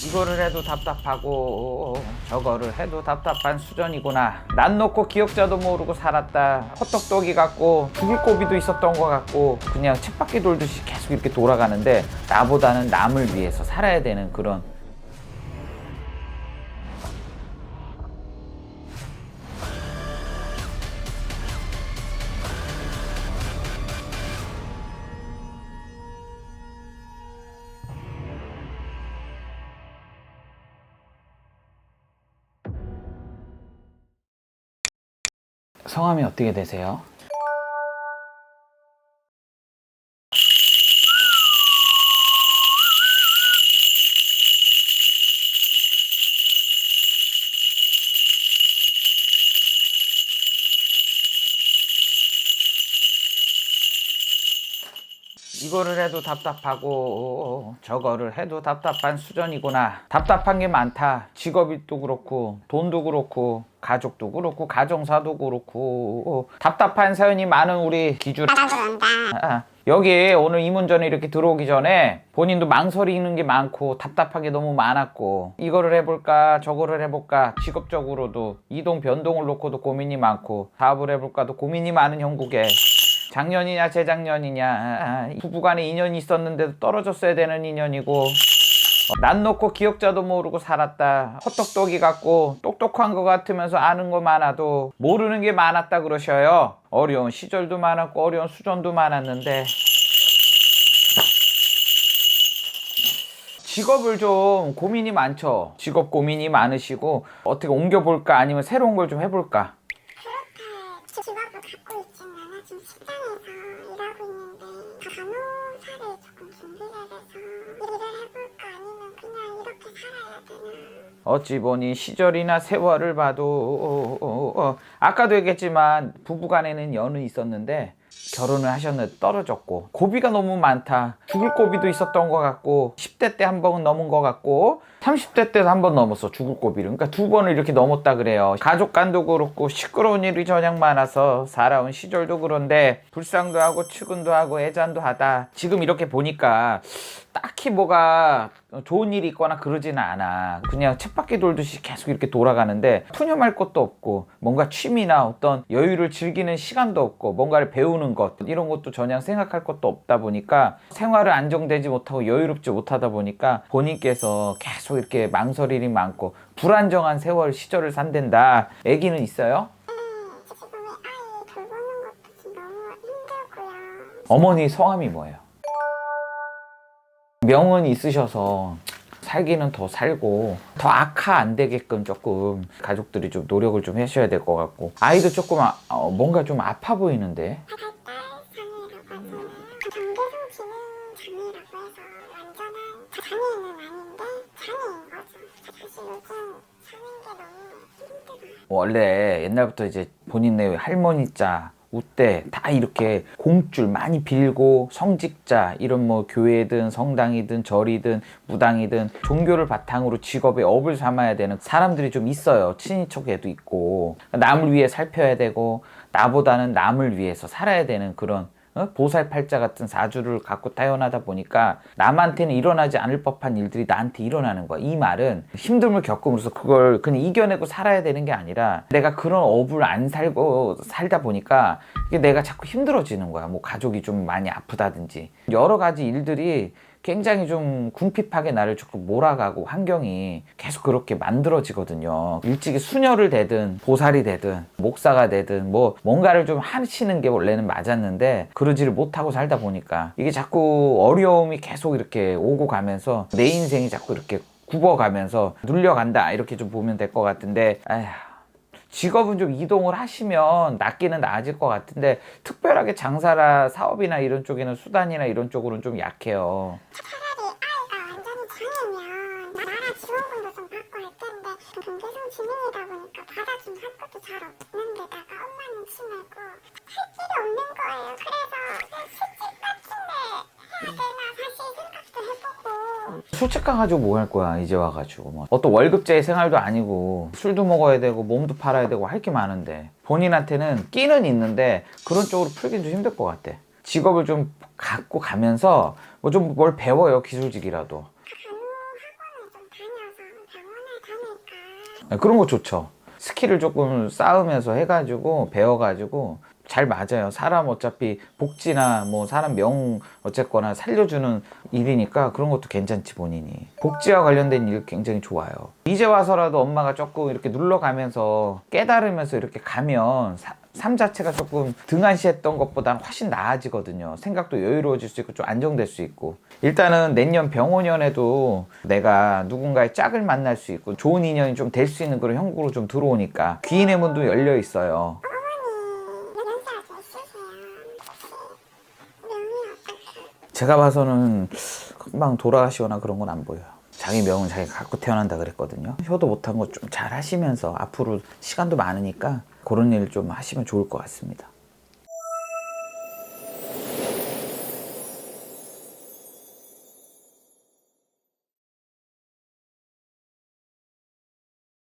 이거를 해도 답답하고 저거를 해도 답답한 수전이구나. 난 놓고 기억자도 모르고 살았다. 헛떡떡이 같고 죽을 고비도 있었던 것 같고 그냥 쳇바퀴 돌듯이 계속 이렇게 돌아가는데 나보다는 남을 위해서 살아야 되는 그런. 성함이 어떻게 되세요? 이거를 해도 답답하고 저거를 해도 답답한 수전이구나. 답답한 게 많다. 직업도 그렇고 돈도 그렇고 가족도 그렇고 가정사도 그렇고 답답한 사연이 많은 우리 기주. 여기 오늘 이 문전에 이렇게 들어오기 전에 본인도 망설이는 게 많고 답답한 게 너무 많았고 이거를 해볼까 저거를 해볼까 직업적으로도 이동 변동을 놓고도 고민이 많고 사업을 해볼까도 고민이 많은 형국에 작년이냐 재작년이냐 부부간에 인연이 있었는데도 떨어졌어야 되는 인연이고 난 놓고 기억자도 모르고 살았다. 헛떡떡이 같고 똑똑한 것 같으면서 아는 거 많아도 모르는 게 많았다 그러셔요. 어려운 시절도 많았고 어려운 수전도 많았는데 직업을 좀 고민이 많죠. 직업 고민이 많으시고 어떻게 옮겨볼까 아니면 새로운 걸 좀 해볼까. 직업을 갖고 있지는 않아. 지금 식당에서 일하고 있는데 간호사를 조금 준비를 해서 일을 해볼까 아니면 그냥 이렇게 살아야 되나. 어찌 보니 시절이나 세월을 봐도 아까도 얘기했지만 부부간에는 연은 있었는데 결혼을 하셨는데 떨어졌고 고비가 너무 많다. 죽을 고비도 있었던 것 같고 10대 때 한 번 넘은 것 같고 30대 때도 한 번 넘었어. 죽을 고비를. 그러니까 두 번을 이렇게 넘었다 그래요. 가족 간도 그렇고 시끄러운 일이 저녁 많아서 살아온 시절도 그런데 불상도 하고 측은도 하고 애잔도 하다. 지금 이렇게 보니까 딱히 뭐가 좋은 일이 있거나 그러지는 않아. 그냥 쳇바퀴 돌듯이 계속 이렇게 돌아가는데 푸념할 것도 없고 뭔가 취미나 어떤 여유를 즐기는 시간도 없고 뭔가를 배우는 것 이런 것도 전혀 생각할 것도 없다 보니까 생활을 안정되지 못하고 여유롭지 못하다 보니까 본인께서 계속 이렇게 망설임이 많고 불안정한 세월 시절을 산댄다. 애기는 있어요? 지금의 아이 돌보는 것도 지금 너무 힘들고요. 어머니 성함이 뭐예요? 명은 있으셔서 살기는 더 살고 더 악화 안 되게끔 조금 가족들이 좀 노력을 좀 하셔야 될 것 같고 아이도 조금 뭔가 좀 아파 보이는데. 발달 장애라고 하잖아요. 경계성 지능 장애라고 해서 완전한 장애는 아닌데 장애인 거죠. 사실 요즘 사는 게 너무 힘들어요. 원래 옛날부터 이제 본인네 할머니자 우때 다 이렇게 공줄 많이 빌고 성직자 이런 뭐 교회든 성당이든 절이든 무당이든 종교를 바탕으로 직업의 업을 삼아야 되는 사람들이 좀 있어요. 친인척에도 있고 남을 위해 살펴야 되고 나보다는 남을 위해서 살아야 되는 그런 보살팔자 같은 사주를 갖고 태어나다 보니까 남한테는 일어나지 않을 법한 일들이 나한테 일어나는 거야. 이 말은 힘듦을 겪으면서 그걸 그냥 이겨내고 살아야 되는 게 아니라 내가 그런 업을 안 살고 살다 보니까 이게 내가 자꾸 힘들어지는 거야. 뭐 가족이 좀 많이 아프다든지 여러 가지 일들이 굉장히 좀 궁핍하게 나를 조금 몰아가고 환경이 계속 그렇게 만들어지거든요. 일찍이 수녀를 되든 보살이 되든 목사가 되든 뭐 뭔가를 좀 하시는 게 원래는 맞았는데 그러지를 못하고 살다 보니까 이게 자꾸 어려움이 계속 이렇게 오고 가면서 내 인생이 자꾸 이렇게 굽어가면서 눌려간다 이렇게 좀 보면 될 것 같은데 아휴, 직업은 좀 이동을 하시면 낫기는 나아질 것 같은데 특별하게 장사나 사업이나 이런 쪽에는 수단이나 이런 쪽으로는 좀 약해요. 차라리 아이가 완전히 장애면 나라 지원금도 좀 받고 할 텐데 경계성 지능이다 보니까 받아주는 학교도 잘 없는 데다가 엄마는 치매고 할 길이 없는 거예요. 그래서 그냥 술집 같은데 해야 되나 사실 생각도 해보고. 술집 가가지고 뭐 할 거야 이제 와가지고 뭐 어떤 월급제의 생활도 아니고 술도 먹어야 되고 몸도 팔아야 되고 할 게 많은데 본인한테는 끼는 있는데 그런 쪽으로 풀긴 좀 힘들 것 같아. 직업을 좀 갖고 가면서 뭐 좀 뭘 배워요. 기술직이라도. 간호학원을 좀 다녀서 병원을 다닐까. 네, 그런 거 좋죠. 스킬을 조금 쌓으면서 해가지고 배워가지고 잘 맞아요. 사람 어차피 복지나 뭐 사람 명 어쨌거나 살려주는 일이니까 그런 것도 괜찮지 본인이. 복지와 관련된 일 굉장히 좋아요. 이제 와서라도 엄마가 조금 이렇게 눌러가면서 깨달으면서 이렇게 가면 삶 자체가 조금 등한시했던 것보다는 훨씬 나아지거든요. 생각도 여유로워질 수 있고 좀 안정될 수 있고. 일단은 내년 병원년에도 내가 누군가의 짝을 만날 수 있고 좋은 인연이 좀 될 수 있는 그런 형국으로 좀 들어오니까 귀인의 문도 열려 있어요. 어머니 연세가 좀 있으세요. 혹시 명이 어떻게? 제가 봐서는 금방 돌아가시거나 그런 건 안 보여요. 자기 명은 자기가 갖고 태어난다 그랬거든요. 효도 못한 거 좀 잘 하시면서 앞으로 시간도 많으니까 그런 일 좀 하시면 좋을 것 같습니다.